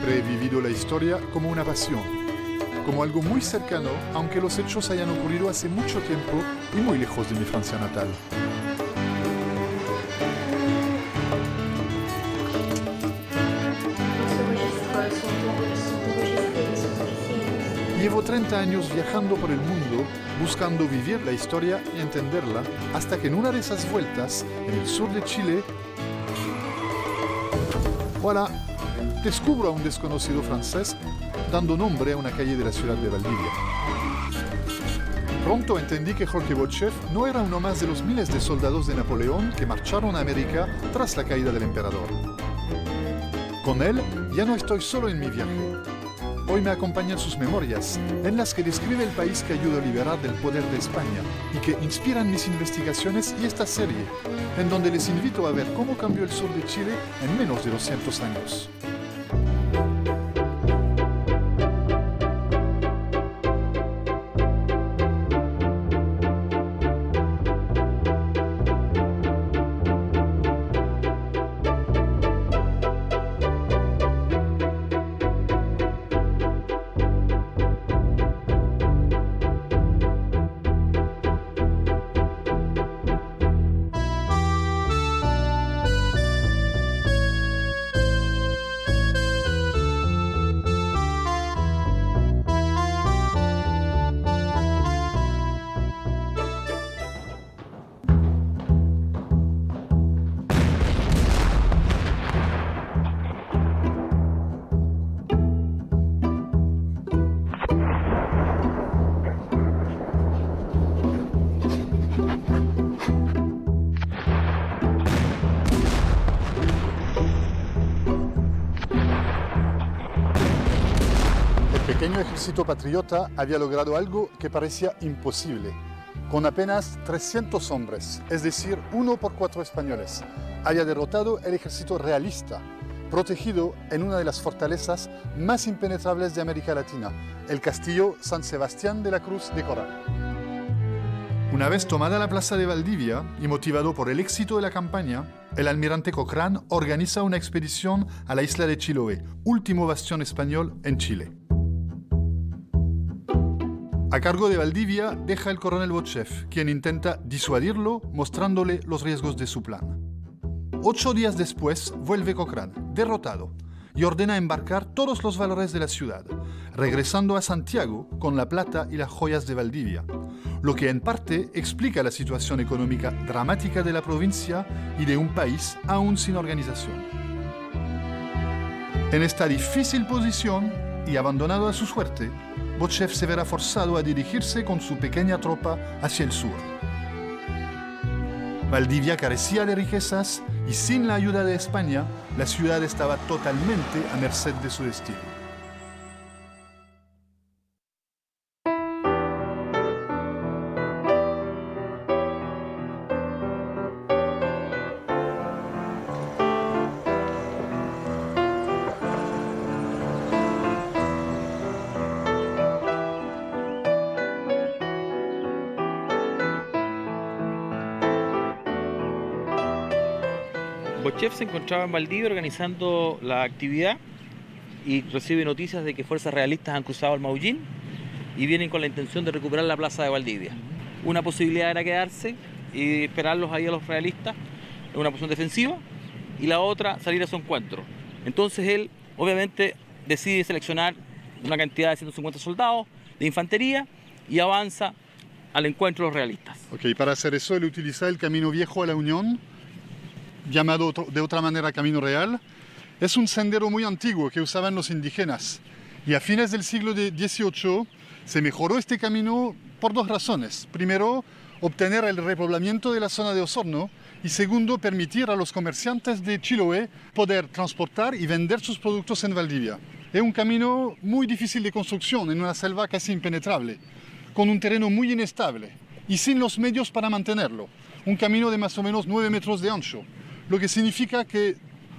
Siempre he vivido la historia como una pasión, como algo muy cercano, aunque los hechos hayan ocurrido hace mucho tiempo y muy lejos de mi Francia natal. Llevo 30 años viajando por el mundo, buscando vivir la historia y entenderla, hasta que en una de esas vueltas, en el sur de Chile, voilà, descubro a un desconocido francés dando nombre a una calle de la ciudad de Valdivia. Pronto entendí que Jorge Botchev no era uno más de los miles de soldados de Napoleón que marcharon a América tras la caída del emperador. Con él ya no estoy solo en mi viaje. Hoy me acompañan sus memorias, en las que describe el país que ayudó a liberar del poder de España y que inspiran mis investigaciones y esta serie, en donde les invito a ver cómo cambió el sur de Chile en menos de 200 años. El pequeño ejército patriota había logrado algo que parecía imposible. Con apenas 300 hombres, es decir, 1 por 4 españoles, había derrotado el ejército realista, protegido en una de las fortalezas más impenetrables de América Latina, el castillo San Sebastián de la Cruz de Corral. Una vez tomada la plaza de Valdivia y motivado por el éxito de la campaña, el almirante Cochrane organiza una expedición a la isla de Chiloé, último bastión español en Chile. A cargo de Valdivia deja el coronel Botchev, quien intenta disuadirlo mostrándole los riesgos de su plan. 8 días después vuelve Cochrane, derrotado, y ordena embarcar todos los valores de la ciudad, regresando a Santiago con la plata y las joyas de Valdivia, lo que en parte explica la situación económica dramática de la provincia y de un país aún sin organización. En esta difícil posición y abandonado a su suerte, Botchev se verá forzado a dirigirse con su pequeña tropa hacia el sur. Valdivia carecía de riquezas y sin la ayuda de España, la ciudad estaba totalmente a merced de su destino. Botchev se encontraba en Valdivia organizando la actividad y recibe noticias de que fuerzas realistas han cruzado el Maullín y vienen con la intención de recuperar la plaza de Valdivia. Una posibilidad era quedarse y esperarlos ahí a los realistas en una posición defensiva y la otra salir a su encuentro. Entonces él obviamente decide seleccionar una cantidad de 150 soldados de infantería y avanza al encuentro de los realistas. Ok, para hacer eso él utiliza el camino viejo a la Unión, llamado de otra manera Camino Real. Es un sendero muy antiguo que usaban los indígenas y a fines del siglo XVIII se mejoró este camino por 2 razones. Primero, obtener el repoblamiento de la zona de Osorno y segundo, permitir a los comerciantes de Chiloé poder transportar y vender sus productos en Valdivia. Es un camino muy difícil de construcción en una selva casi impenetrable, con un terreno muy inestable y sin los medios para mantenerlo. Un camino de más o menos 9 metros de ancho, lo que significa que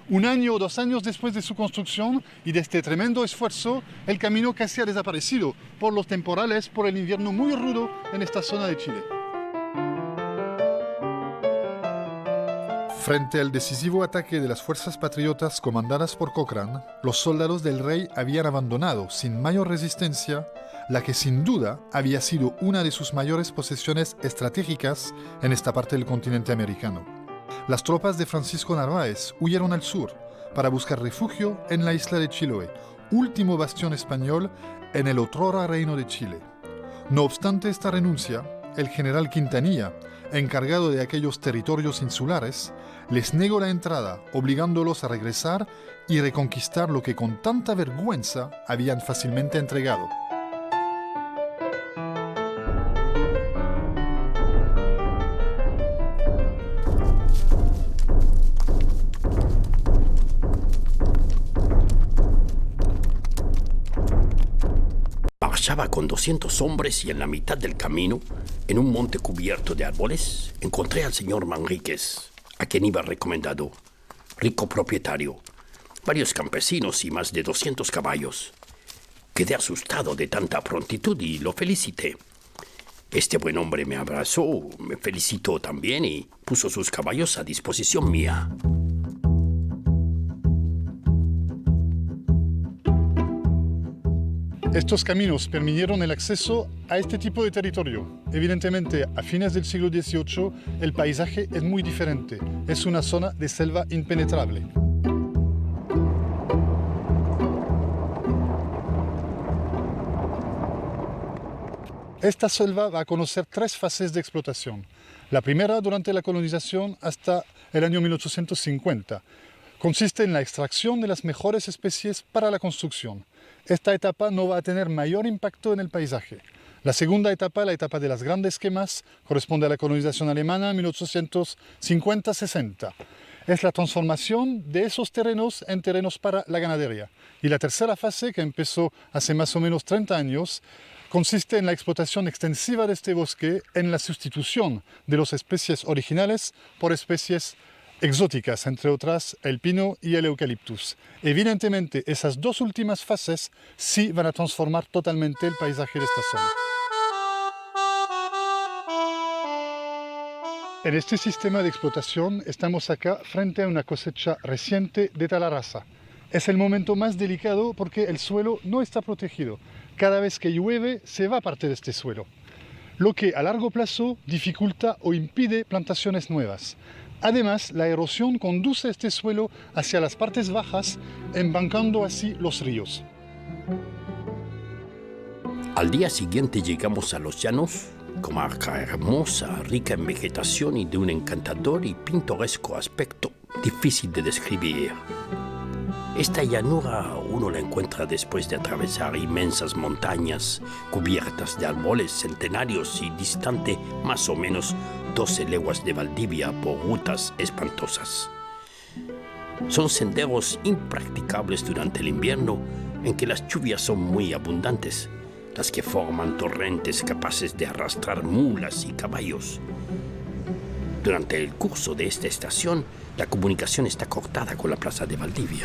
1 año o 2 años después de su construcción y de este tremendo esfuerzo, el camino casi ha desaparecido por los temporales, por el invierno muy rudo en esta zona de Chile. Frente al decisivo ataque de las fuerzas patriotas comandadas por Cochrane, los soldados del rey habían abandonado sin mayor resistencia la que sin duda había sido una de sus mayores posesiones estratégicas en esta parte del continente americano. Las tropas de Francisco Narváez huyeron al sur para buscar refugio en la isla de Chiloé, último bastión español en el otrora Reino de Chile. No obstante esta renuncia, el general Quintanilla, encargado de aquellos territorios insulares, les negó la entrada, obligándolos a regresar y reconquistar lo que con tanta vergüenza habían fácilmente entregado. Marchaba con 200 hombres y en la mitad del camino, en un monte cubierto de árboles, encontré al señor Manríquez, a quien iba recomendado, rico propietario, varios campesinos y más de 200 caballos. Quedé asustado de tanta prontitud y lo felicité. Este buen hombre me abrazó, me felicitó también y puso sus caballos a disposición mía. Estos caminos permitieron el acceso a este tipo de territorio. Evidentemente, a fines del siglo XVIII, el paisaje es muy diferente. Es una zona de selva impenetrable. Esta selva va a conocer tres fases de explotación. La primera durante la colonización hasta el año 1850. Consiste en la extracción de las mejores especies para la construcción. Esta etapa no va a tener mayor impacto en el paisaje. La segunda etapa, la etapa de las grandes quemas, corresponde a la colonización alemana en 1850-60. Es la transformación de esos terrenos en terrenos para la ganadería. Y la tercera fase, que empezó hace más o menos 30 años, consiste en la explotación extensiva de este bosque, en la sustitución de las especies originales por especies exóticas, entre otras el pino y el eucaliptus. Evidentemente, esas dos últimas fases sí van a transformar totalmente el paisaje de esta zona. En este sistema de explotación estamos acá frente a una cosecha reciente de Talarasa. Es el momento más delicado porque el suelo no está protegido. Cada vez que llueve se va parte de este suelo, lo que a largo plazo dificulta o impide plantaciones nuevas. Además, la erosión conduce este suelo hacia las partes bajas, embancando así los ríos. Al día siguiente llegamos a los llanos, comarca hermosa, rica en vegetación y de un encantador y pintoresco aspecto difícil de describir. Esta llanura uno la encuentra después de atravesar inmensas montañas cubiertas de árboles centenarios y distante más o menos 12 leguas de Valdivia por rutas espantosas. Son senderos impracticables durante el invierno en que las lluvias son muy abundantes, las que forman torrentes capaces de arrastrar mulas y caballos. Durante el curso de esta estación, la comunicación está cortada con la plaza de Valdivia.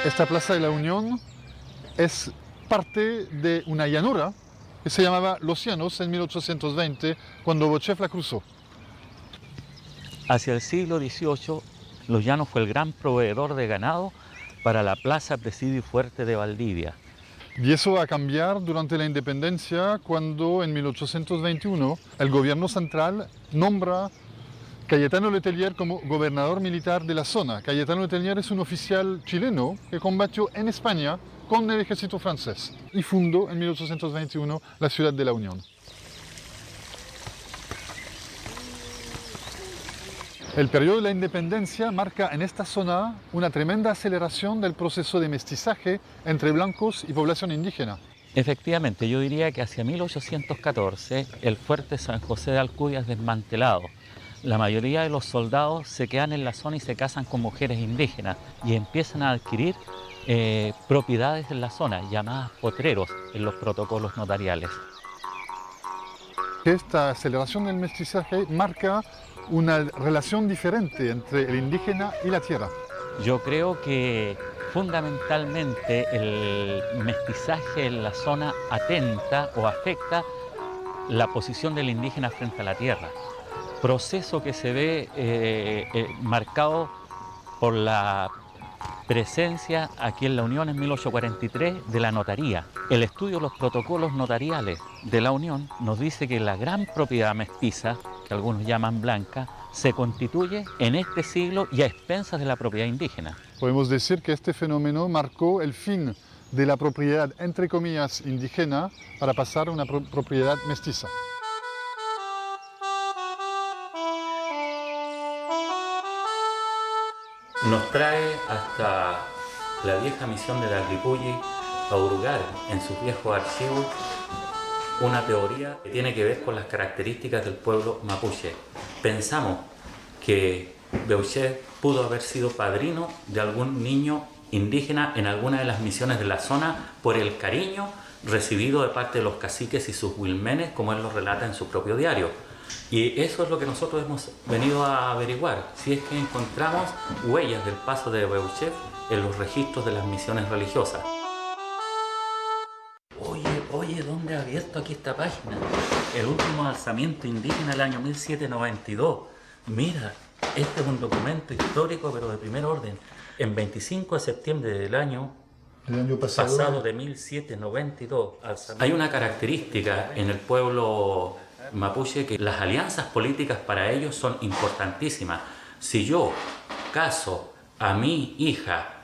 Esta Plaza de la Unión es parte de una llanura que se llamaba Los Llanos en 1820, cuando Bochef la cruzó. Hacia el siglo XVIII, Los Llanos fue el gran proveedor de ganado para la Plaza Presidio y Fuerte de Valdivia. Y eso va a cambiar durante la independencia, cuando en 1821 el gobierno central nombra Cayetano Letelier como gobernador militar de la zona. Cayetano Letelier es un oficial chileno que combatió en España con el ejército francés y fundó en 1821 la ciudad de la Unión. El periodo de la independencia marca en esta zona una tremenda aceleración del proceso de mestizaje entre blancos y población indígena. Efectivamente, yo diría que hacia 1814 el fuerte San José de Alcudia es desmantelado. La mayoría de los soldados se quedan en la zona y se casan con mujeres indígenas y empiezan a adquirir propiedades en la zona, llamadas potreros en los protocolos notariales. Esta aceleración del mestizaje marca una relación diferente entre el indígena y la tierra. Yo creo que fundamentalmente el mestizaje en la zona atenta o afecta la posición del indígena frente a la tierra. Proceso que se ve marcado por la presencia aquí en la Unión en 1843 de la notaría. El estudio de los protocolos notariales de la Unión nos dice que la gran propiedad mestiza, que algunos llaman blanca, se constituye en este siglo y a expensas de la propiedad indígena. Podemos decir que este fenómeno marcó el fin de la propiedad, entre comillas, indígena para pasar a una propiedad mestiza. Nos trae hasta la vieja misión de Dalripulli a hurgar en sus viejos archivos una teoría que tiene que ver con las características del pueblo mapuche. Pensamos que Beuchet pudo haber sido padrino de algún niño indígena en alguna de las misiones de la zona por el cariño recibido de parte de los caciques y sus huilmenes, como él lo relata en su propio diario. Y eso es lo que nosotros hemos venido a averiguar, si es que encontramos huellas del paso de Beuchet en los registros de las misiones religiosas. Oye, ¿dónde ha abierto aquí esta página? El último alzamiento indígena del año 1792. Mira, este es un documento histórico, pero de primer orden. En 25 de septiembre del año pasado de 1792. Hay una característica en el pueblo mapuche que las alianzas políticas para ellos son importantísimas. Si yo caso a mi hija,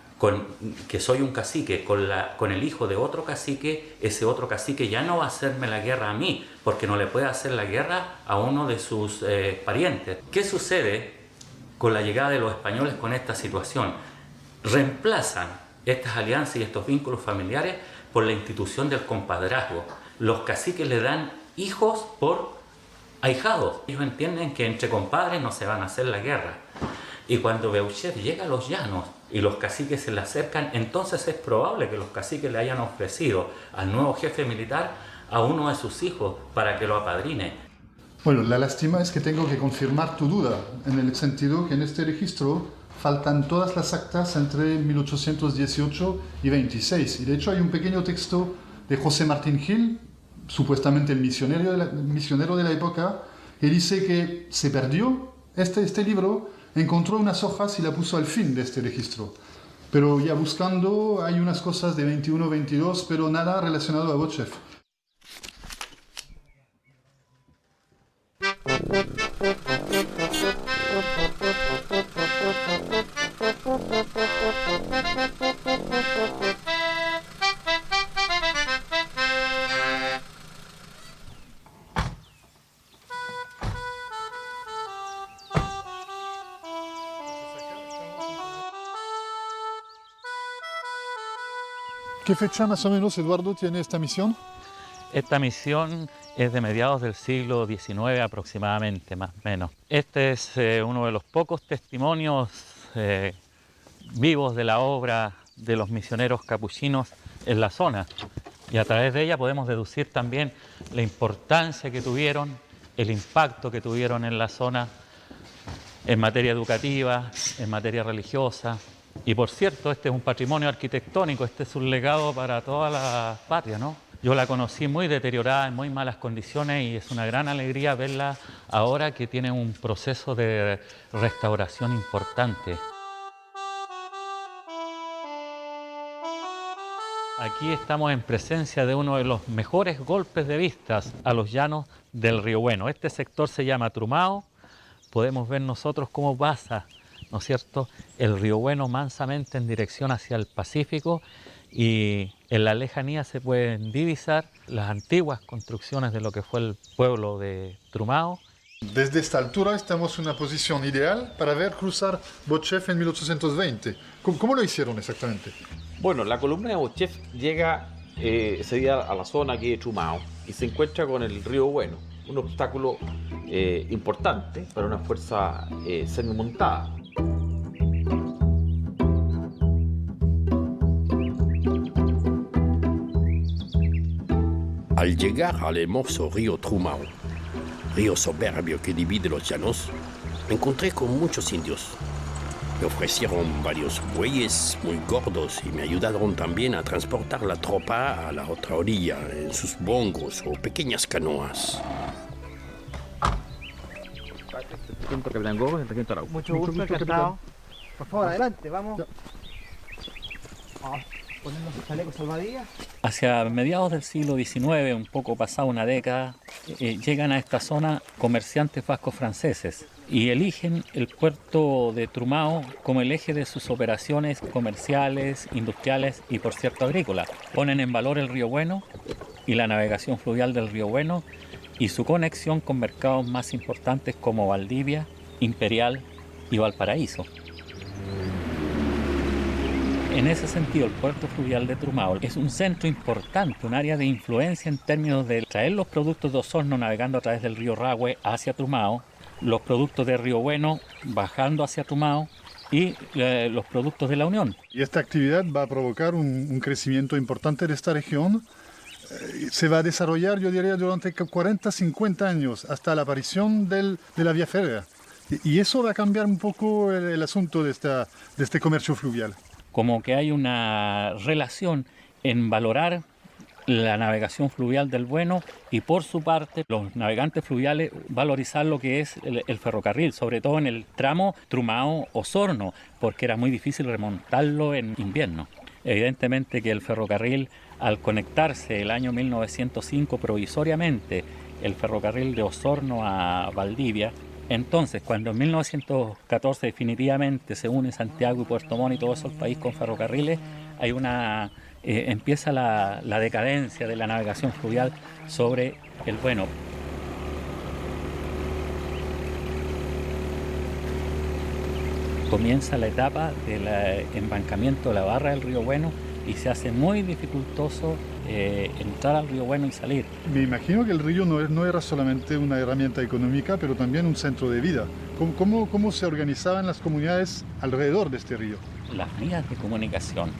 que soy un cacique, con el hijo de otro cacique, ese otro cacique ya no va a hacerme la guerra a mí, porque no le puede hacer la guerra a uno de sus parientes. ¿Qué sucede con la llegada de los españoles con esta situación? Reemplazan estas alianzas y estos vínculos familiares por la institución del compadrazgo. Los caciques le dan hijos por ahijados. Ellos entienden que entre compadres no se van a hacer la guerra. Y cuando Beuchet llega a los llanos y los caciques se le acercan, entonces es probable que los caciques le hayan ofrecido al nuevo jefe militar a uno de sus hijos para que lo apadrine. Bueno, la lástima es que tengo que confirmar tu duda, en el sentido que en este registro faltan todas las actas entre 1818 y 26. Y de hecho hay un pequeño texto de José Martín Gil, supuestamente el misionero de la época, que dice que se perdió este libro, encontró unas hojas y la puso al fin de este registro. Pero ya buscando hay unas cosas de 21-22, pero nada relacionado a Beuchet. ¿Qué fecha más o menos, Eduardo, tiene esta misión? Esta misión es de mediados del siglo XIX aproximadamente, más o menos. Este es uno de los pocos testimonios vivos de la obra de los misioneros capuchinos en la zona. Y a través de ella podemos deducir también la importancia que tuvieron, el impacto que tuvieron en la zona en materia educativa, en materia religiosa. Y por cierto, este es un patrimonio arquitectónico, este es un legado para toda la patria, ¿no? Yo la conocí muy deteriorada, en muy malas condiciones, y es una gran alegría verla ahora que tiene un proceso de restauración importante. Aquí estamos en presencia de uno de los mejores golpes de vistas a los llanos del Río Bueno. Este sector se llama Trumao. Podemos ver nosotros cómo pasa, ¿no es cierto?, el Río Bueno mansamente en dirección hacia el Pacífico, y en la lejanía se pueden divisar las antiguas construcciones de lo que fue el pueblo de Trumao. Desde esta altura estamos en una posición ideal para ver cruzar Beuchet en 1820. ¿Cómo lo hicieron exactamente? Bueno, la columna de Beuchet llega ese día a la zona aquí de Trumao y se encuentra con el Río Bueno, un obstáculo importante para una fuerza semimontada. Al llegar al hermoso río Trumao, río soberbio que divide los llanos, me encontré con muchos indios. Me ofrecieron varios bueyes muy gordos y me ayudaron también a transportar la tropa a la otra orilla en sus bongos o pequeñas canoas. Sargento Capitán Gómez, el Sargento Araujo. Mucho gusto, encantado. Por favor, adelante, vamos. Vamos a ponernos el chaleco salvavidas. Hacia mediados del siglo XIX, un poco pasada una década, llegan a esta zona comerciantes vascos franceses y eligen el puerto de Trumao como el eje de sus operaciones comerciales, industriales y, por cierto, agrícolas. Ponen en valor el río Bueno y la navegación fluvial del río Bueno y su conexión con mercados más importantes como Valdivia, Imperial y Valparaíso. En ese sentido, el puerto fluvial de Trumao es un centro importante, un área de influencia en términos de traer los productos de Osorno navegando a través del río Rahue hacia Trumao, los productos de Río Bueno bajando hacia Trumao y los productos de la Unión. Y esta actividad va a provocar un crecimiento importante de esta región. Se va a desarrollar, yo diría, durante 40, 50 años, hasta la aparición de la vía férrea. Y eso va a cambiar un poco el asunto de este comercio fluvial. Como que hay una relación en valorar la navegación fluvial del Bueno y, por su parte, los navegantes fluviales valorizar lo que es el ferrocarril, sobre todo en el tramo Trumao-Osorno, porque era muy difícil remontarlo en invierno. Evidentemente que el ferrocarril, al conectarse el año 1905 provisoriamente el ferrocarril de Osorno a Valdivia, entonces cuando en 1914 definitivamente se une Santiago y Puerto Montt y todo eso el país con ferrocarriles, hay empieza la decadencia de la navegación fluvial sobre el Bueno. Comienza la etapa del embancamiento de la barra del río Bueno y se hace muy dificultoso entrar al río Bueno y salir. Me imagino que el río no era solamente una herramienta económica, pero también un centro de vida. ¿Cómo se organizaban las comunidades alrededor de este río? Las vías de comunicación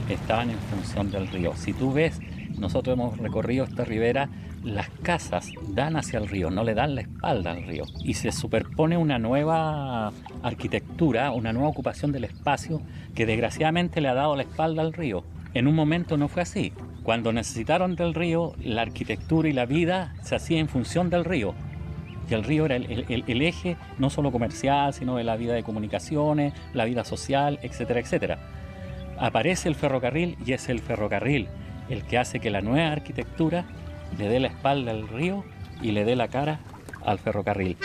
estaban en función del río. Si tú ves, nosotros hemos recorrido esta ribera, las casas dan hacia el río, no le dan la espalda al río. Y se superpone una nueva arquitectura, una nueva ocupación del espacio que desgraciadamente le ha dado la espalda al río. En un momento no fue así. Cuando necesitaron del río, la arquitectura y la vida se hacía en función del río. Y el río era el eje no solo comercial, sino de la vida de comunicaciones, la vida social, etcétera, etcétera. Aparece el ferrocarril y es el ferrocarril el que hace que la nueva arquitectura le dé la espalda al río y le dé la cara al ferrocarril.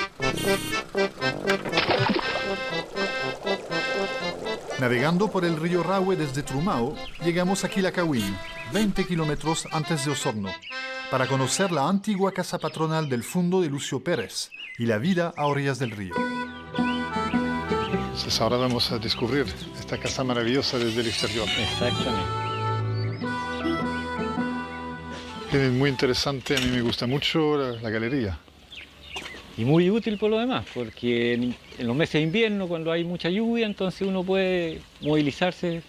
Navegando por el río Rahue desde Trumao, llegamos a Quilacawin, 20 kilómetros antes de Osorno, para conocer la antigua casa patronal del fundo de Lucio Pérez y la vida a orillas del río. Entonces ahora vamos a descubrir esta casa maravillosa desde el exterior. Exactamente. Es muy interesante, a mí me gusta mucho la galería. Y muy útil por lo demás, porque en los meses de invierno, cuando hay mucha lluvia, entonces uno puede movilizarse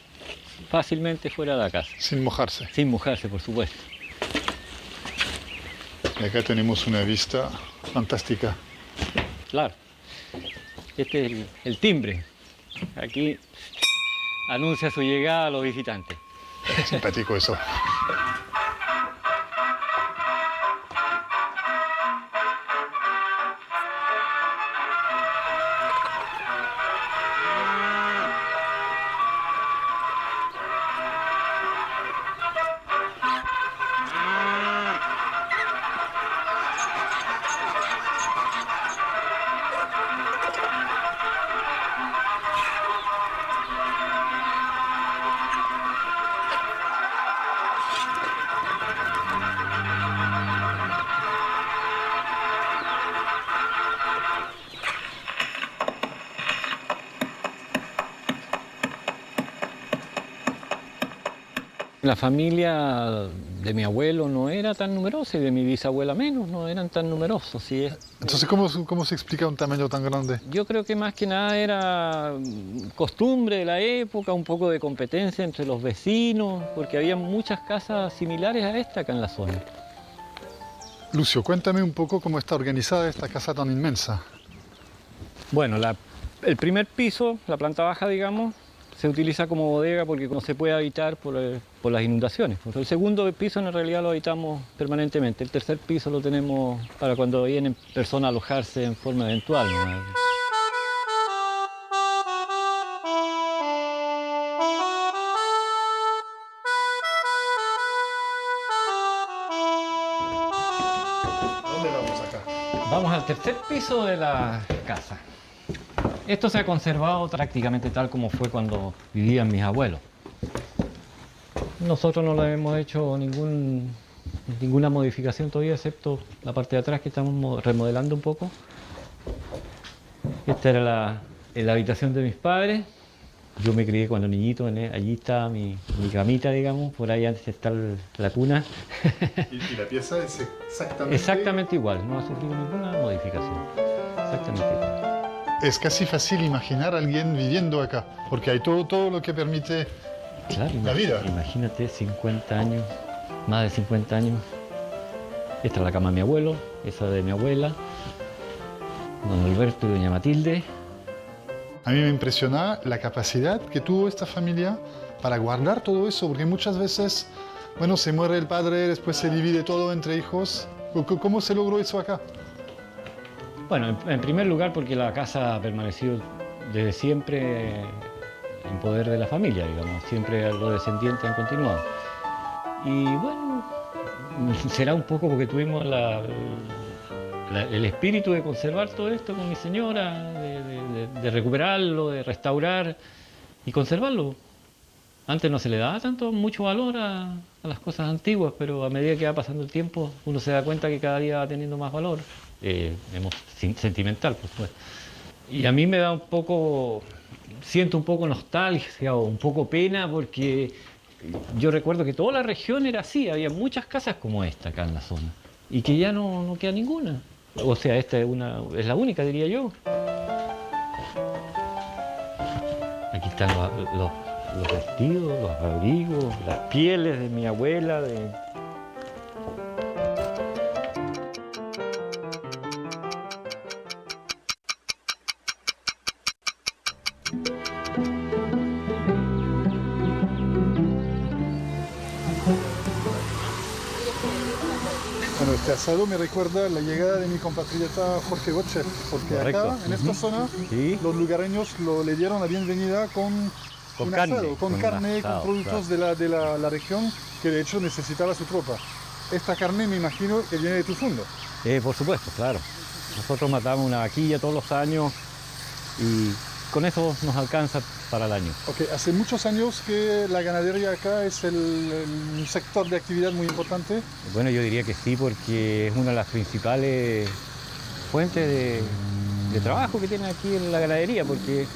fácilmente fuera de la casa. Sin mojarse. Sin mojarse, por supuesto. Y acá tenemos una vista fantástica. Claro. Este es el timbre. Aquí anuncia su llegada a los visitantes. Simpático eso. La familia de mi abuelo no era tan numerosa y de mi bisabuela menos, no eran tan numerosos. ¿Sí? Entonces, ¿cómo se explica un tamaño tan grande? Yo creo que más que nada era costumbre de la época, un poco de competencia entre los vecinos, porque había muchas casas similares a esta acá en la zona. Lucio, cuéntame un poco cómo está organizada esta casa tan inmensa. Bueno, El primer piso, la planta baja, digamos, se utiliza como bodega porque no se puede habitar por las inundaciones. El segundo piso en realidad lo habitamos permanentemente. El tercer piso lo tenemos para cuando vienen personas a alojarse en forma eventual, ¿no? ¿Dónde vamos acá? Vamos al tercer piso de la casa. Esto se ha conservado prácticamente tal como fue cuando vivían mis abuelos. Nosotros no le hemos hecho ninguna modificación todavía, excepto la parte de atrás que estamos remodelando un poco. Esta era la habitación de mis padres. Yo me crié cuando niñito, allí está mi camita, digamos, por ahí antes está la cuna. ¿Y la pieza es exactamente? Exactamente igual, no ha sufrido ninguna modificación. Exactamente igual. Es casi fácil imaginar a alguien viviendo acá, porque hay todo lo que permite Claro, la vida. Imagínate, 50 años, más de 50 años. Esta es la cama de mi abuelo, esa de mi abuela, don Alberto y doña Matilde. A mí me impresiona la capacidad que tuvo esta familia para guardar todo eso, porque muchas veces, bueno, se muere el padre, después se divide todo entre hijos. ¿Cómo se logró eso acá? Bueno, en primer lugar porque la casa ha permanecido desde siempre en poder de la familia, digamos. Siempre los descendientes han continuado. Y bueno, será un poco porque tuvimos el espíritu de conservar todo esto con mi señora, de recuperarlo, de restaurar y conservarlo. Antes no se le daba mucho valor a las cosas antiguas, pero a medida que va pasando el tiempo uno se da cuenta que cada día va teniendo más valor. Sentimental, por supuesto. Y a mí me da siento un poco nostalgia o un poco pena porque yo recuerdo que toda la región era así, había muchas casas como esta acá en la zona y que ya no queda ninguna. O sea, esta es la única, diría yo. Aquí están los vestidos, los abrigos, las pieles de mi abuela, Bueno, este asado me recuerda la llegada de mi compatriota Jorge Goche, porque Correcto. acá, en esta zona, Sí. los lugareños le dieron la bienvenida con un carne, asado, con con carne, un asado, con productos de la región que de hecho necesitaba su tropa. Esta carne me imagino que viene de tu fondo. Por supuesto, claro. Nosotros matamos una vaquilla todos los años y con eso nos alcanza para el año. Okay, hace muchos años que la ganadería acá es un sector de actividad muy importante. Bueno, yo diría que sí, porque es una de las principales fuentes de trabajo que tienen aquí en la ganadería, porque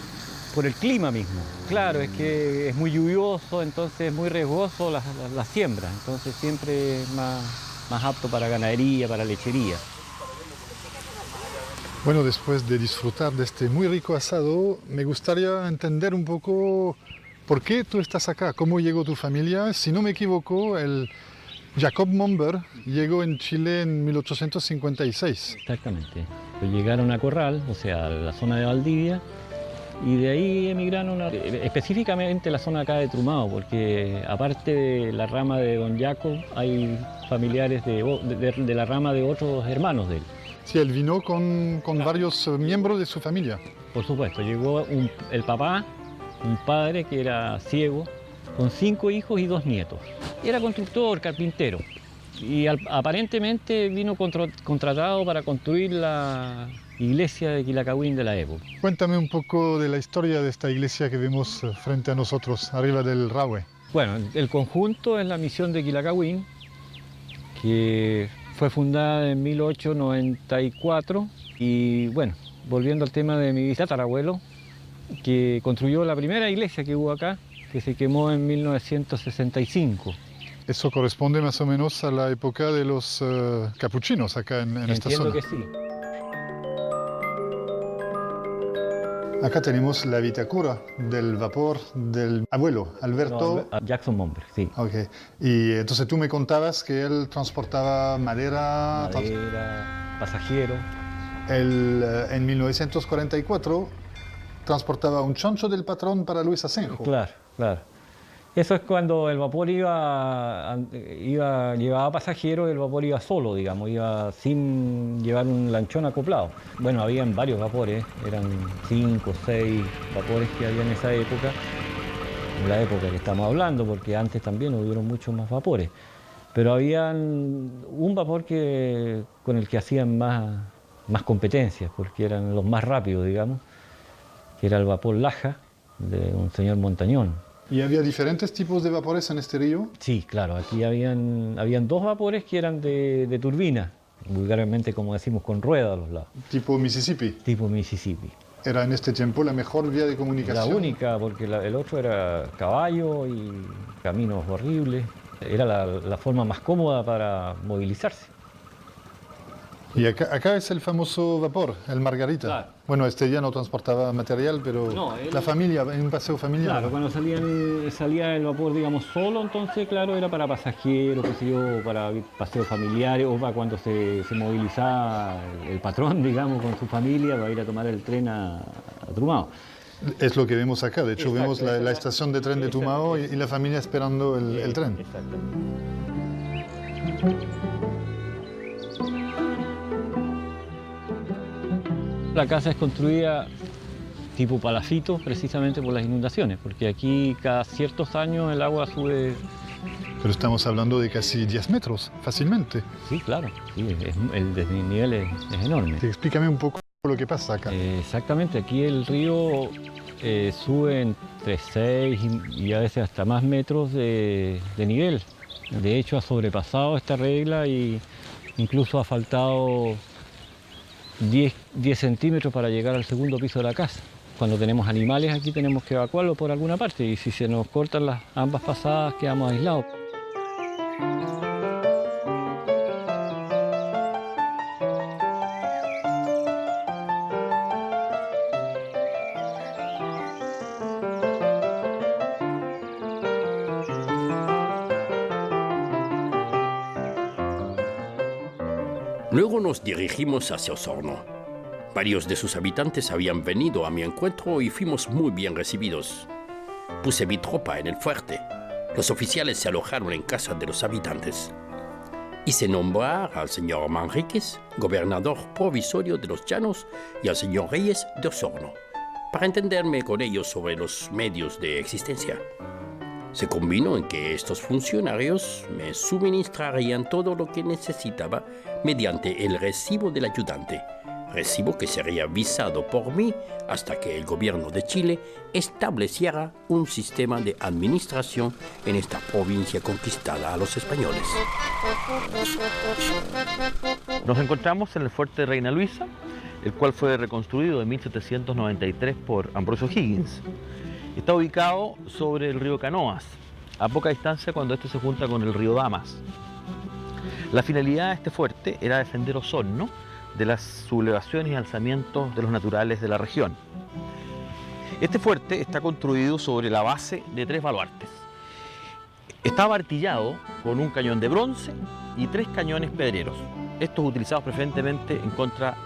por el clima mismo. Claro, es que es muy lluvioso, entonces es muy riesgoso la siembra, entonces siempre es más apto para ganadería, para lechería. Bueno, después de disfrutar de este muy rico asado, me gustaría entender un poco por qué tú estás acá, cómo llegó tu familia. Si no me equivoco, el Jacob Momber llegó en Chile en 1856. Exactamente. Pues llegaron a Corral, o sea, a la zona de Valdivia, y de ahí emigraron específicamente la zona acá de Trumao, porque aparte de la rama de don Jacob, hay familiares de la rama de otros hermanos de él. Sí, él vino con varios miembros de su familia. Por supuesto, llegó el papá, un padre que era ciego, con 5 hijos y 2 nietos. Era constructor, carpintero, y aparentemente vino contratado para construir la iglesia de Quilacahuín de la época. Cuéntame un poco de la historia de esta iglesia que vemos frente a nosotros, arriba del Rahue. Bueno, el conjunto es la misión de Quilacahuín, que fue fundada en 1894 y bueno, volviendo al tema de mi tatarabuelo, que construyó la primera iglesia que hubo acá, que se quemó en 1965. Eso corresponde más o menos a la época de los capuchinos acá en esta Entiendo zona. que sí. Acá tenemos la bitácora del vapor del abuelo, Alberto. No, Jackson Momber, sí. Ok. Y entonces tú me contabas que él transportaba madera. Madera, pasajero. En 1944 transportaba un choncho del patrón para Luis Asenjo. Claro, claro. Eso es cuando el vapor llevaba pasajeros, el vapor iba solo, digamos, iba sin llevar un lanchón acoplado. Bueno, habían varios vapores, eran 5 o 6 vapores que había en esa época, en la época que estamos hablando, porque antes también hubieron muchos más vapores. Pero habían un vapor con el que hacían más competencias, porque eran los más rápidos, digamos, que era el vapor Laja, de un señor Montañón. ¿Y había diferentes tipos de vapores en este río? Sí, claro, aquí habían 2 vapores que eran de turbina, vulgarmente como decimos con rueda a los lados. Tipo Mississippi. Tipo Mississippi. Era en este tiempo la mejor vía de comunicación. La única, porque el otro era caballo y caminos horribles. Era la forma más cómoda para movilizarse. Y acá es el famoso vapor, el Margarita. Claro. Bueno, este ya no transportaba material, pero No, la familia, en un paseo familiar. Claro, cuando salía el vapor, digamos, solo, entonces, claro, era para pasajeros, qué sé yo, para paseos familiares o para cuando se movilizaba el patrón, digamos, con su familia para ir a tomar el tren a Trumao. Es lo que vemos acá, de hecho Exacto, vemos la estación de tren de Trumao y la familia esperando el tren. Exactamente. La casa es construida tipo palafito precisamente por las inundaciones, porque aquí cada ciertos años el agua sube. Pero estamos hablando de casi 10 metros, fácilmente. Sí, claro, sí, el desnivel es enorme. Sí, explícame un poco lo que pasa acá. Exactamente, aquí el río sube entre 6 y a veces hasta más metros de nivel. De hecho, ha sobrepasado esta regla y incluso ha faltado 10 centímetros para llegar al segundo piso de la casa. Cuando tenemos animales aquí tenemos que evacuarlos por alguna parte y si se nos cortan ambas pasadas quedamos aislados. Luego nos dirigimos hacia Osorno. Varios de sus habitantes habían venido a mi encuentro y fuimos muy bien recibidos. Puse mi tropa en el fuerte. Los oficiales se alojaron en casa de los habitantes. Hice nombrar al señor Manríquez, gobernador provisorio de los Llanos, y al señor Reyes de Osorno, para entenderme con ellos sobre los medios de existencia. Se convino en que estos funcionarios me suministrarían todo lo que necesitaba mediante el recibo del ayudante, recibo que sería visado por mí hasta que el gobierno de Chile estableciera un sistema de administración en esta provincia conquistada a los españoles. Nos encontramos en el fuerte Reina Luisa, el cual fue reconstruido en 1793 por Ambrosio Higgins. Está ubicado sobre el río Canoas, a poca distancia cuando este se junta con el río Damas. La finalidad de este fuerte era defender Osorno de las sublevaciones y alzamientos de los naturales de la región. Este fuerte está construido sobre la base de 3 baluartes. Estaba artillado con un cañón de bronce y 3 cañones pedreros, estos utilizados preferentemente en contra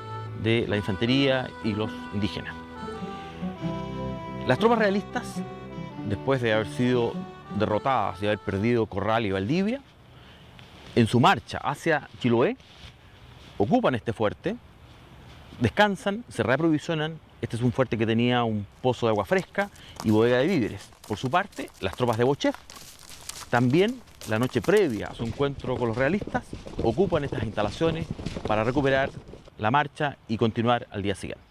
de la infantería y los indígenas. Las tropas realistas, después de haber sido derrotadas y haber perdido Corral y Valdivia, en su marcha hacia Chiloé, ocupan este fuerte, descansan, se reaprovisionan. Este es un fuerte que tenía un pozo de agua fresca y bodega de víveres. Por su parte, las tropas de Bochef, también la noche previa a su encuentro con los realistas, ocupan estas instalaciones para recuperar la marcha y continuar al día siguiente.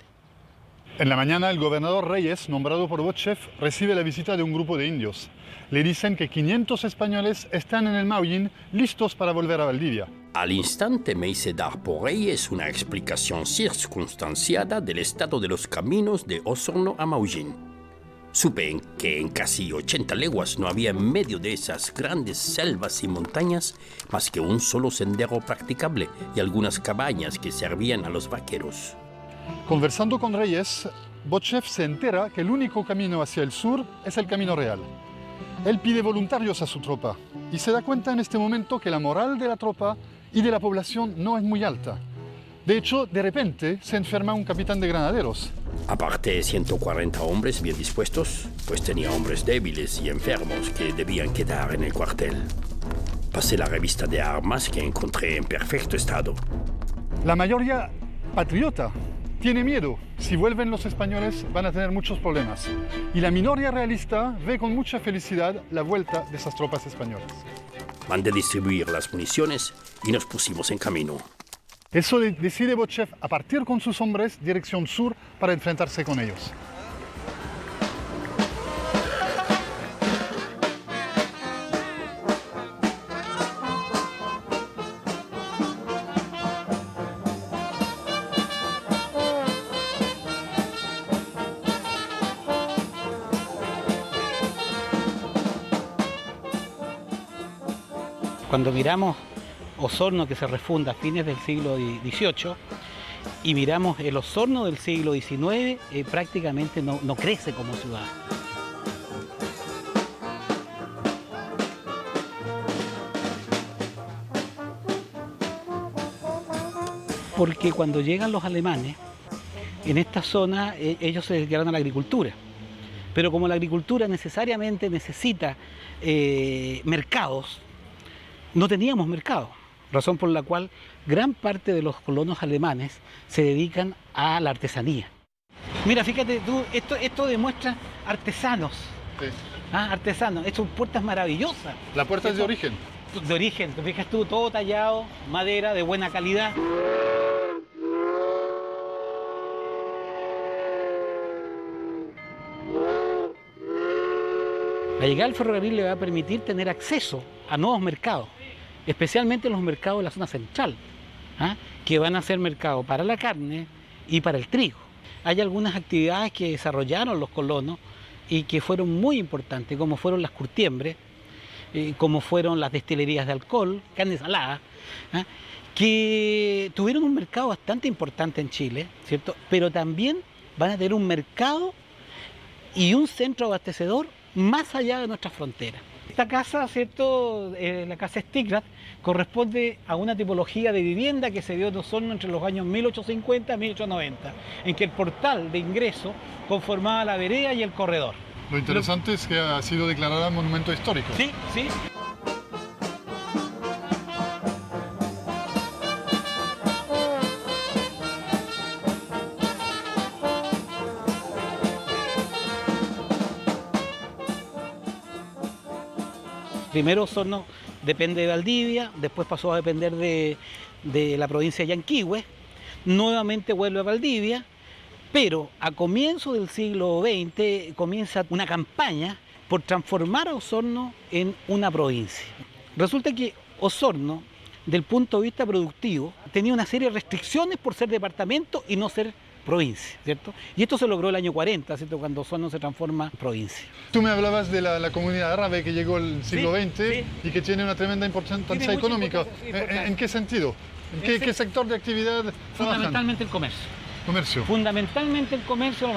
En la mañana, el gobernador Reyes, nombrado por Bochef, recibe la visita de un grupo de indios. Le dicen que 500 españoles están en el Maullín listos para volver a Valdivia. Al instante me hice dar por Reyes una explicación circunstanciada del estado de los caminos de Osorno a Maullín. Supe que en casi 80 leguas no había en medio de esas grandes selvas y montañas más que un solo sendero practicable y algunas cabañas que servían a los vaqueros. Conversando con Reyes, Bochef se entera que el único camino hacia el sur es el camino real. Él pide voluntarios a su tropa y se da cuenta en este momento que la moral de la tropa y de la población no es muy alta. De hecho, de repente se enferma un capitán de granaderos Aparte de 140 hombres bien dispuestos, pues tenía hombres débiles y enfermos que debían quedar en el cuartel. Pasé la revista de armas que encontré en perfecto estado. La mayoría patriota tiene miedo. Si vuelven los españoles van a tener muchos problemas. Y la minoría realista ve con mucha felicidad la vuelta de esas tropas españolas. Mandé distribuir las municiones y nos pusimos en camino. Eso decide Botchev a partir con sus hombres dirección sur para enfrentarse con ellos. Cuando miramos Osorno, que se refunda a fines del siglo XVIII, y miramos el Osorno del siglo XIX, prácticamente no crece como ciudad. Porque cuando llegan los alemanes, en esta zona ellos se dedicaron a la agricultura. Pero como la agricultura necesariamente necesita mercados, no teníamos mercado, razón por la cual gran parte de los colonos alemanes se dedican a la artesanía. Mira, fíjate tú, esto demuestra artesanos. Sí. Artesanos, estas son puertas maravillosas. La puerta es de origen. De origen, te fijas tú, todo tallado, madera de buena calidad. La llegada del ferrocarril le va a permitir tener acceso a nuevos mercados, especialmente los mercados de la zona central, que van a ser mercados para la carne y para el trigo. Hay algunas actividades que desarrollaron los colonos y que fueron muy importantes, como fueron las curtiembres, como fueron las destilerías de alcohol, carne salada, que tuvieron un mercado bastante importante en Chile, ¿cierto? Pero también van a tener un mercado y un centro abastecedor más allá de nuestras fronteras. Esta casa, ¿cierto? La casa Stigrat, corresponde a una tipología de vivienda que se dio en Osorno entre los años 1850 y 1890, en que el portal de ingreso conformaba la vereda y el corredor. Lo interesante es que ha sido declarada monumento histórico. Sí, sí. Primero Osorno depende de Valdivia, después pasó a depender de la provincia de Yanquihue, nuevamente vuelve a Valdivia, pero a comienzos del siglo XX comienza una campaña por transformar a Osorno en una provincia. Resulta que Osorno, del punto de vista productivo, tenía una serie de restricciones por ser departamento y no ser provincia, ¿cierto? Y esto se logró el año 40, ¿cierto? Cuando Osorno se transforma en provincia. Tú me hablabas de la comunidad árabe que llegó el siglo XX y que tiene una tremenda importancia económica. ¿En qué sentido? ¿En qué sector de actividad trabajan? Fundamentalmente el comercio. Comercio. Fundamentalmente el comercio,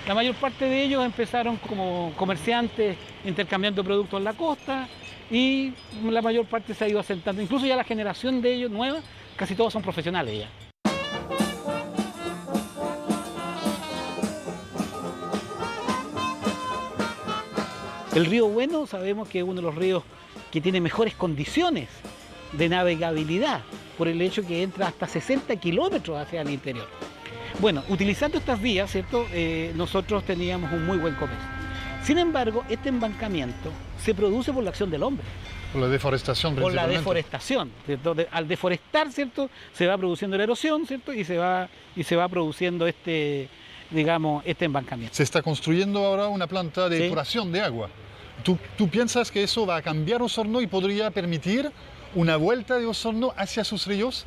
la mayor parte de ellos empezaron como comerciantes intercambiando productos en la costa y la mayor parte se ha ido asentando. Incluso ya la generación de ellos nueva, casi todos son profesionales ya. El río Bueno sabemos que es uno de los ríos que tiene mejores condiciones de navegabilidad por el hecho que entra hasta 60 kilómetros hacia el interior. Bueno, utilizando estas vías, ¿cierto? Nosotros teníamos un muy buen comercio. Sin embargo, este embancamiento se produce por la acción del hombre. Por la deforestación, por la principalmente. deforestación, ¿cierto? Al deforestar, ¿cierto? Se va produciendo la erosión, ¿cierto? Y se va produciendo este embancamiento. Se está construyendo ahora una planta de depuración de agua. ¿Tú piensas que eso va a cambiar Osorno y podría permitir una vuelta de Osorno hacia sus ríos?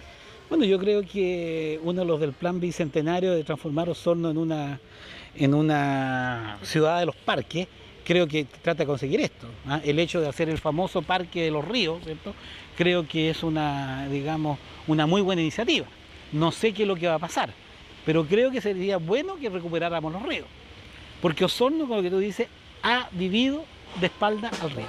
Bueno, yo creo que uno de los del plan bicentenario de transformar Osorno en una ciudad de los parques, creo que trata de conseguir esto. El hecho de hacer el famoso parque de los ríos, ¿cierto? Creo que es una muy buena iniciativa. No sé qué es lo que va a pasar, pero creo que sería bueno que recuperáramos los ríos. Porque Osorno, como que tú dices, ha vivido de espalda al río.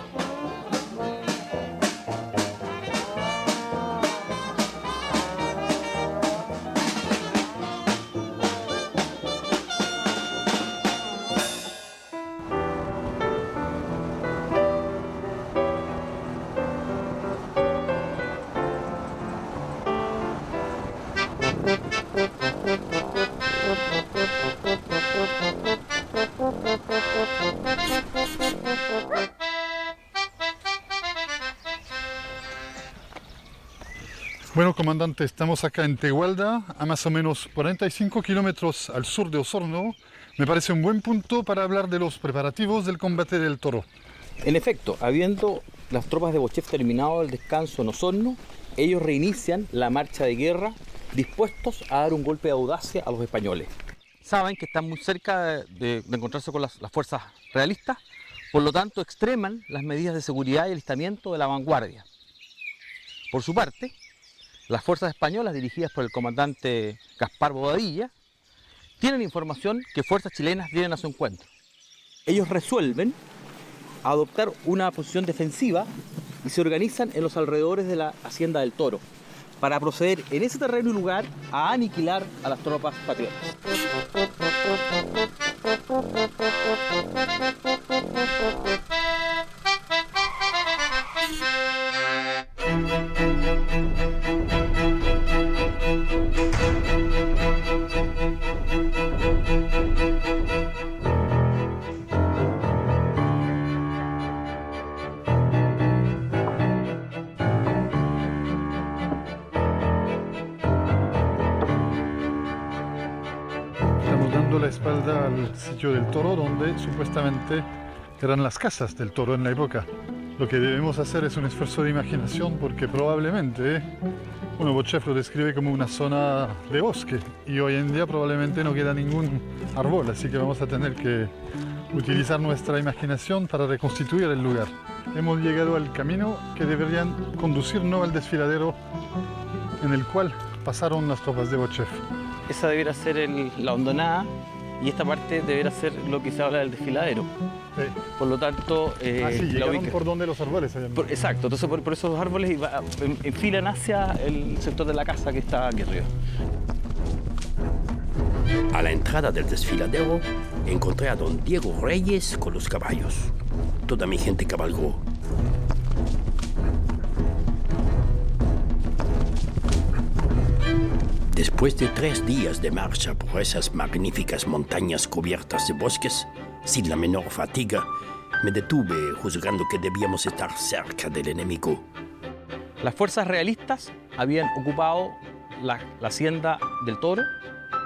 comandante, estamos acá en Tegualda, a más o menos 45 kilómetros al sur de Osorno. Me parece un buen punto para hablar de los preparativos del combate del toro. En efecto, habiendo las tropas de Bochef terminado el descanso en Osorno, ellos reinician la marcha de guerra dispuestos a dar un golpe de audacia a los españoles. Saben que están muy cerca de encontrarse con las fuerzas realistas, por lo tanto extreman las medidas de seguridad y alistamiento de la vanguardia. Por su parte, las fuerzas españolas dirigidas por el comandante Gaspar Bobadilla tienen información que fuerzas chilenas vienen a su encuentro. Ellos resuelven adoptar una posición defensiva y se organizan en los alrededores de la Hacienda del Toro para proceder en ese terreno y lugar a aniquilar a las tropas patriotas. Estamos dando la espalda al sitio del toro, donde supuestamente eran las casas del toro en la época. Lo que debemos hacer es un esfuerzo de imaginación porque probablemente, bueno, Bochef lo describe como una zona de bosque y hoy en día probablemente no queda ningún árbol, así que vamos a tener que utilizar nuestra imaginación para reconstituir el lugar. Hemos llegado al camino que deberían conducirnos al desfiladero en el cual pasaron las tropas de Bochef. Esa debiera ser la hondonada y esta parte debiera ser lo que se habla del desfiladero. Sí. Por lo tanto, llegaron por donde los árboles. Exacto, entonces por esos árboles enfilan hacia el sector de la casa que está aquí arriba. A la entrada del desfiladero encontré a don Diego Reyes con los caballos. Toda mi gente cabalgó. Después de 3 días de marcha por esas magníficas montañas cubiertas de bosques, sin la menor fatiga, me detuve juzgando que debíamos estar cerca del enemigo. Las fuerzas realistas habían ocupado la Hacienda del Toro,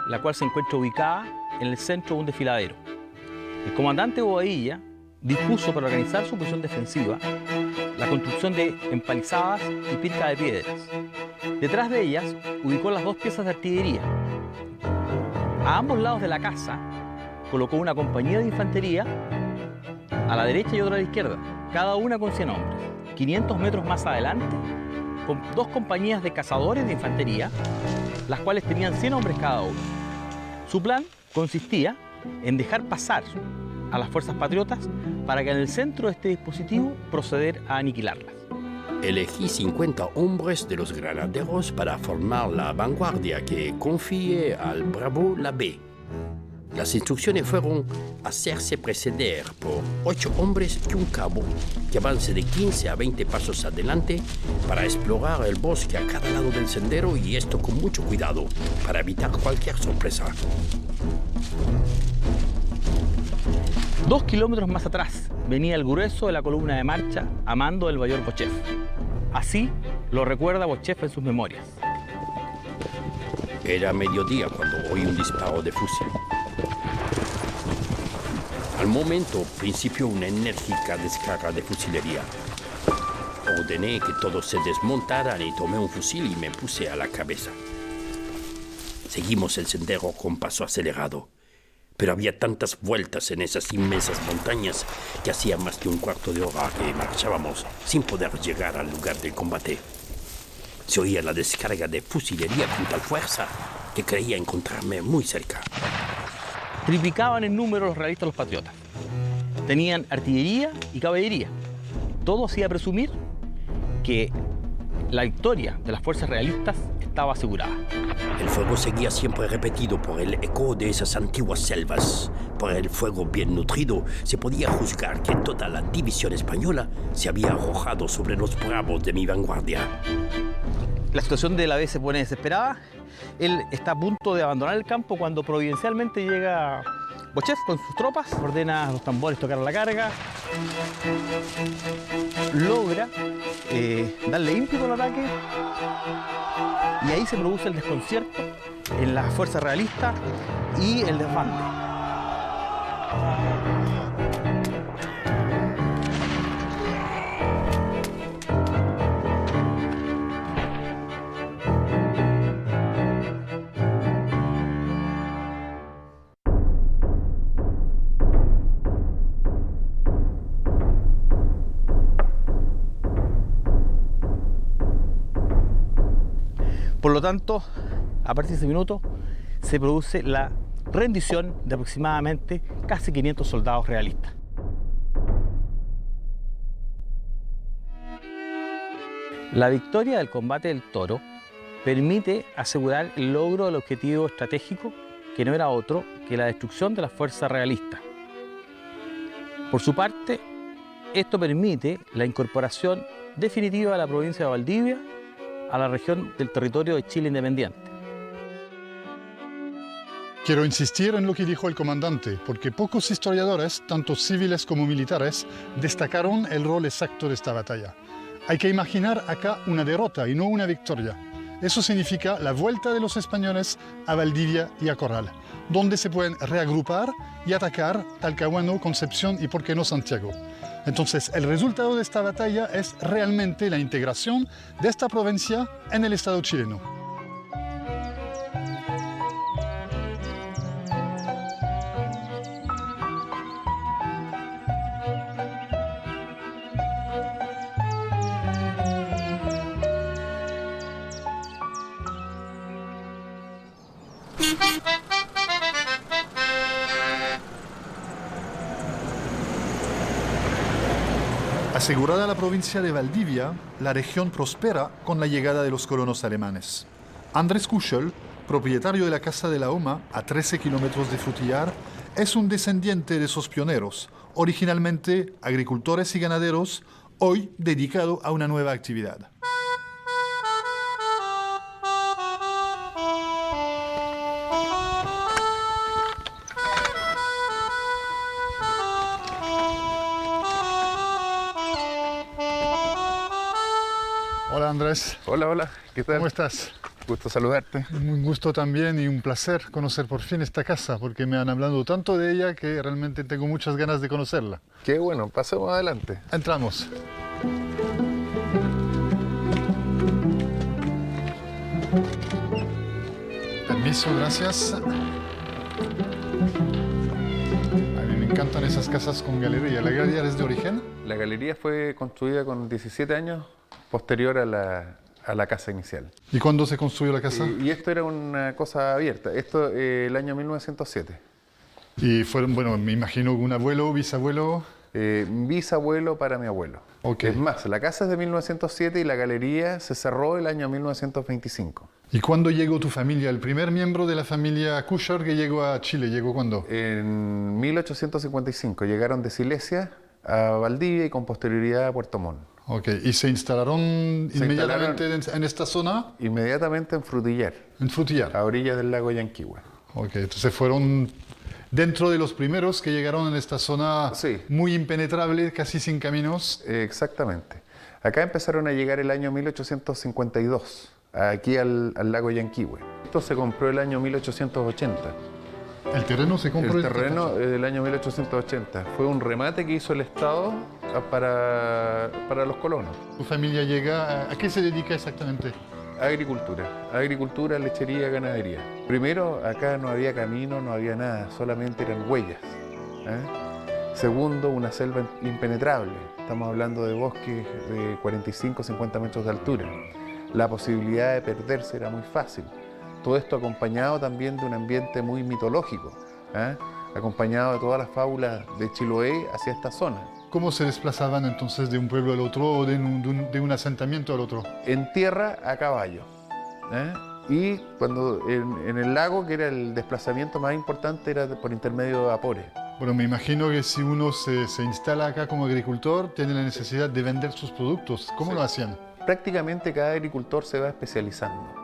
la cual se encuentra ubicada en el centro de un desfiladero. El comandante Bobadilla dispuso para organizar su posición defensiva la construcción de empalizadas y pircas de piedras. Detrás de ellas ubicó las 2 piezas de artillería. A ambos lados de la casa colocó una compañía de infantería a la derecha y otra a la izquierda, cada una con 100 hombres. 500 metros más adelante, con 2 compañías de cazadores de infantería, las cuales tenían 100 hombres cada uno. Su plan consistía en dejar pasar a las fuerzas patriotas para que en el centro de este dispositivo proceder a aniquilarlas. Elegí 50 hombres de los granaderos para formar la vanguardia que confié al bravo Labé. Las instrucciones fueron hacerse preceder por 8 hombres y un cabo que avance de 15 a 20 pasos adelante para explorar el bosque a cada lado del sendero, y esto con mucho cuidado para evitar cualquier sorpresa. 2 kilómetros más atrás venía el grueso de la columna de marcha a mando del mayor Bochef. Así lo recuerda Bochef en sus memorias. Era mediodía cuando oí un disparo de fusil. Al momento principió una enérgica descarga de fusilería. Ordené que todos se desmontaran y tomé un fusil y me puse a la cabeza. Seguimos el sendero con paso acelerado, pero había tantas vueltas en esas inmensas montañas que hacía más de un cuarto de hora que marchábamos sin poder llegar al lugar del combate. Se oía la descarga de fusilería con tal fuerza que creía encontrarme muy cerca. Triplicaban en número los realistas los patriotas. Tenían artillería y caballería. Todo hacía presumir que la victoria de las fuerzas realistas estaba asegurada. El fuego seguía siempre repetido por el eco de esas antiguas selvas. Por el fuego bien nutrido se podía juzgar que toda la división española se había arrojado sobre los bravos de mi vanguardia. La situación de Labé se pone desesperada. Él está a punto de abandonar el campo cuando providencialmente llega Bochef con sus tropas, ordena a los tambores tocar la carga, logra darle ímpetu al ataque, y ahí se produce el desconcierto en la fuerza realista y el desbande. Por lo tanto, a partir de ese minuto se produce la rendición de aproximadamente casi 500 soldados realistas. La victoria del combate del Toro permite asegurar el logro del objetivo estratégico, que no era otro que la destrucción de la fuerza realista. Por su parte, esto permite la incorporación definitiva de la provincia de Valdivia a la región del territorio de Chile independiente. Quiero insistir en lo que dijo el comandante, porque pocos historiadores, tanto civiles como militares, destacaron el rol exacto de esta batalla. Hay que imaginar acá una derrota y no una victoria. Eso significa la vuelta de los españoles a Valdivia y a Corral, donde se pueden reagrupar y atacar Talcahuano, Concepción y, por qué no, Santiago. Entonces, el resultado de esta batalla es realmente la integración de esta provincia en el Estado chileno. Asegurada la provincia de Valdivia, la región prospera con la llegada de los colonos alemanes. Andrés Kuschel, propietario de la Casa de la Oma, a 13 kilómetros de Frutillar, es un descendiente de esos pioneros, originalmente agricultores y ganaderos, hoy dedicado a una nueva actividad. Hola Andrés. Hola, hola, ¿qué tal? ¿Cómo estás? Gusto saludarte. Un gusto también y un placer conocer por fin esta casa, porque me han hablado tanto de ella que realmente tengo muchas ganas de conocerla. Qué bueno, pasemos adelante. Entramos. Permiso, gracias. A mí me encantan esas casas con galería. ¿La galería es de origen? La galería fue construida con 17 años posterior a la casa inicial. ¿Y cuándo se construyó la casa? Y esto era una cosa abierta, esto el año 1907. Y fueron, bueno, me imagino un abuelo, bisabuelo. Bisabuelo para mi abuelo. Okay. Es más, la casa es de 1907 y la galería se cerró el año 1925. ¿Y cuándo llegó tu familia? ¿El primer miembro de la familia Kuschel que llegó a Chile? ¿Llegó cuándo? En 1855 llegaron de Silesia a Valdivia y con posterioridad a Puerto Montt. Ok, ¿y se instalaron inmediatamente en esta zona? Inmediatamente en Frutillar. En Frutillar. A orillas del lago Yanquihue. Ok, entonces fueron dentro de los primeros que llegaron en esta zona muy impenetrable, casi sin caminos. Exactamente. Acá empezaron a llegar el año 1852, aquí al lago Yanquihue. Esto se compró el año 1880. ¿El terreno se compró? El terreno del año 1880. Fue un remate que hizo el Estado para los colonos. ¿Tu familia llega a qué se dedica exactamente? Agricultura, lechería, ganadería. Primero, acá no había camino, no había nada, solamente eran huellas. Segundo, una selva impenetrable. Estamos hablando de bosques de 45, 50 metros de altura. La posibilidad de perderse era muy fácil. Todo esto acompañado también de un ambiente muy mitológico, acompañado de todas las fábulas de Chiloé hacia esta zona. ¿Cómo se desplazaban entonces de un pueblo al otro o de un asentamiento al otro? En tierra, a caballo. Y cuando en el lago, que era el desplazamiento más importante, era por intermedio de vapores. Bueno, me imagino que si uno se instala acá como agricultor, tiene la necesidad de vender sus productos. ¿Cómo lo hacían? Prácticamente cada agricultor se va especializando.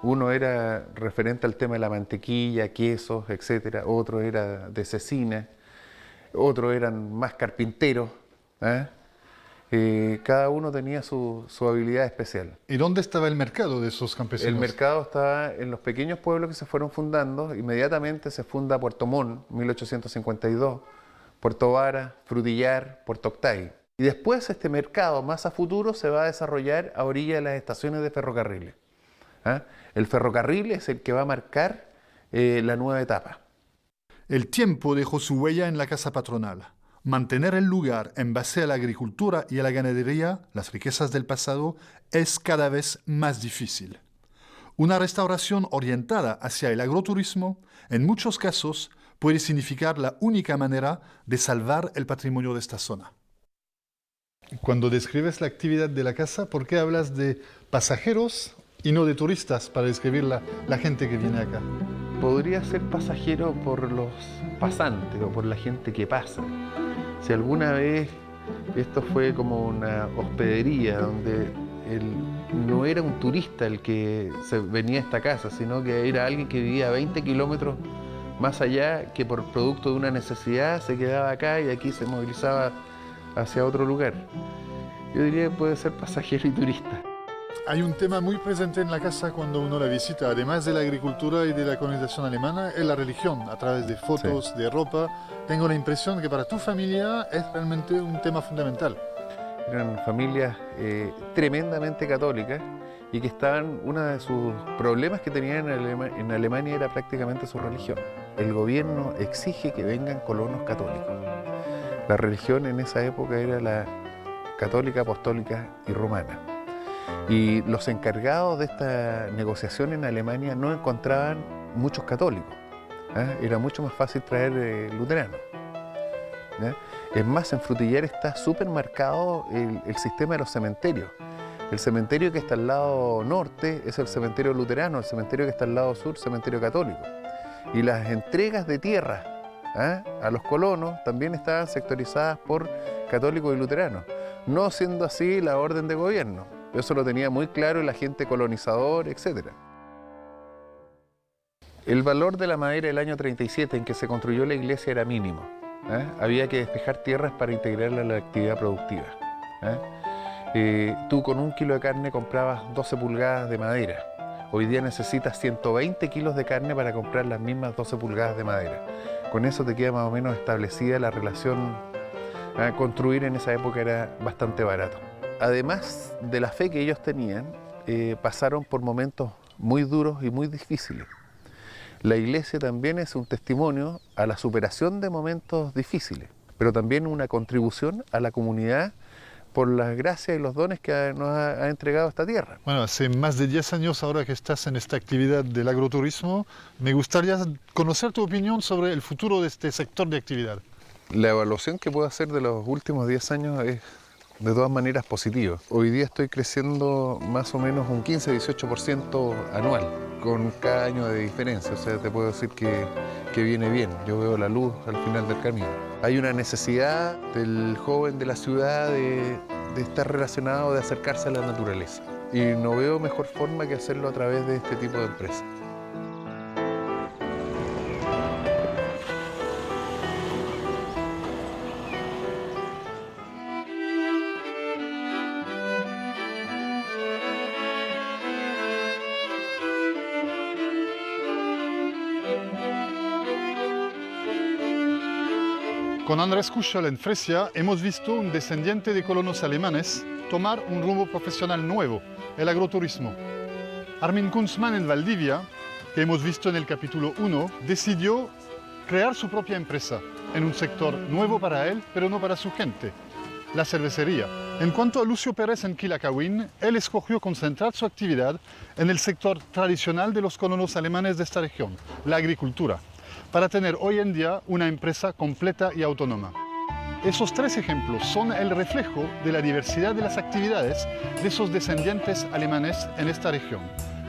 Uno era referente al tema de la mantequilla, quesos, etc. Otro era de cecina. Otros eran más carpinteros. Cada uno tenía su habilidad especial. ¿Y dónde estaba el mercado de esos campesinos? El mercado estaba en los pequeños pueblos que se fueron fundando. Inmediatamente se funda Puerto Montt, 1852, Puerto Vara, Frutillar, Puerto Octay. Y después este mercado más a futuro se va a desarrollar a orilla de las estaciones de ferrocarriles. ¿Ah? El ferrocarril es el que va a marcar la nueva etapa. El tiempo dejó su huella en la casa patronal. Mantener el lugar en base a la agricultura y a la ganadería, las riquezas del pasado, es cada vez más difícil. Una restauración orientada hacia el agroturismo, en muchos casos, puede significar la única manera de salvar el patrimonio de esta zona. Cuando describes la actividad de la casa, ¿por qué hablas de pasajeros y no de turistas para describir la gente que viene acá? Podría ser pasajero por los pasantes o por la gente que pasa. Si alguna vez esto fue como una hospedería donde no era un turista el que venía a esta casa, sino que era alguien que vivía a 20 kilómetros más allá, que por producto de una necesidad se quedaba acá y aquí se movilizaba hacia otro lugar. Yo diría que puede ser pasajero y turista. Hay un tema muy presente en la casa cuando uno la visita, además de la agricultura y de la colonización alemana, es la religión, a través de fotos, sí, de ropa. Tengo la impresión que para tu familia es realmente un tema fundamental. Eran familias tremendamente católicas y que estaban, uno de sus problemas que tenían en Alemania era prácticamente su religión. El gobierno exige que vengan colonos católicos. La religión en esa época era la católica, apostólica y romana. Y los encargados de esta negociación en Alemania no encontraban muchos católicos. Era mucho más fácil traer luteranos. Es más, en Frutillar está súper marcado el sistema de los cementerios. El cementerio que está al lado norte es el cementerio luterano, el cementerio que está al lado sur, cementerio católico. Y las entregas de tierra a los colonos también estaban sectorizadas por católicos y luteranos, no siendo así la orden de gobierno. Eso lo tenía muy claro el agente colonizador, etc. El valor de la madera del año 37 en que se construyó la iglesia era mínimo. Había que despejar tierras para integrarla a la actividad productiva. Tú con 1 kilo de carne comprabas 12 pulgadas de madera. Hoy día necesitas 120 kilos de carne para comprar las mismas 12 pulgadas de madera. Con eso te queda más o menos establecida la relación. Construir en esa época era bastante barato. Además de la fe que ellos tenían, pasaron por momentos muy duros y muy difíciles. La iglesia también es un testimonio a la superación de momentos difíciles, pero también una contribución a la comunidad por las gracias y los dones que nos ha entregado esta tierra. Bueno, hace más de 10 años ahora que estás en esta actividad del agroturismo, me gustaría conocer tu opinión sobre el futuro de este sector de actividad. La evaluación que puedo hacer de los últimos 10 años es de todas maneras positivo. Hoy día estoy creciendo más o menos un 15-18% anual, con cada año de diferencia. O sea, te puedo decir que viene bien. Yo veo la luz al final del camino. Hay una necesidad del joven de la ciudad de estar relacionado, de acercarse a la naturaleza. Y no veo mejor forma que hacerlo a través de este tipo de empresas. Con Andrés Kuschel en Fresia hemos visto un descendiente de colonos alemanes tomar un rumbo profesional nuevo, el agroturismo. Armin Kunzmann en Valdivia, que hemos visto en el capítulo 1, decidió crear su propia empresa en un sector nuevo para él, pero no para su gente, la cervecería. En cuanto a Lucio Pérez en Quilacawin, él escogió concentrar su actividad en el sector tradicional de los colonos alemanes de esta región, la agricultura, para tener hoy en día una empresa completa y autónoma. Esos 3 ejemplos son el reflejo de la diversidad de las actividades de esos descendientes alemanes en esta región.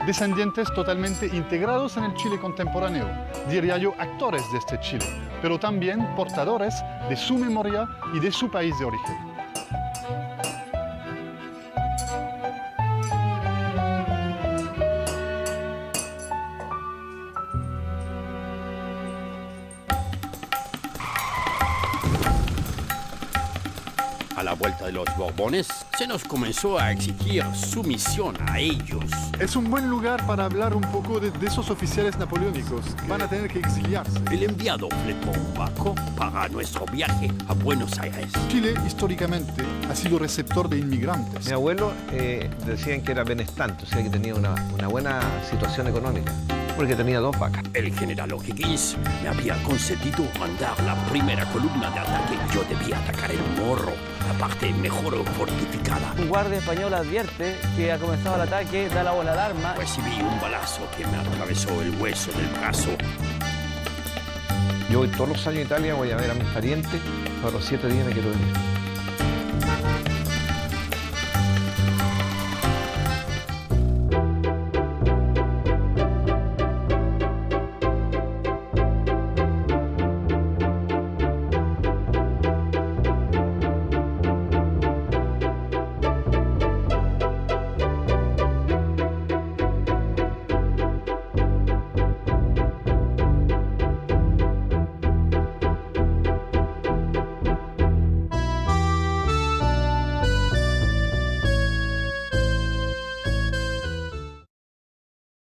Descendientes totalmente integrados en el Chile contemporáneo, diría yo actores de este Chile, pero también portadores de su memoria y de su país de origen. A la vuelta de los Borbones, se nos comenzó a exigir sumisión a ellos. Es un buen lugar para hablar un poco de esos oficiales napoleónicos que van a tener que exiliarse. El enviado fletó un barco para nuestro viaje a Buenos Aires. Chile, históricamente, ha sido receptor de inmigrantes. Mi abuelo decían que era benestante, o sea que tenía una buena situación económica, porque tenía 2 vacas. El general O'Higgins me había concedido mandar la primera columna de ataque. Yo debía atacar el Morro, la parte mejor fortificada. Un guardia español advierte que ha comenzado el ataque, da la voz de alarma. Recibí un balazo que me atravesó el hueso del brazo. Yo voy todos los años a Italia, voy a ver a mis parientes, pero los 7 días me quiero venir.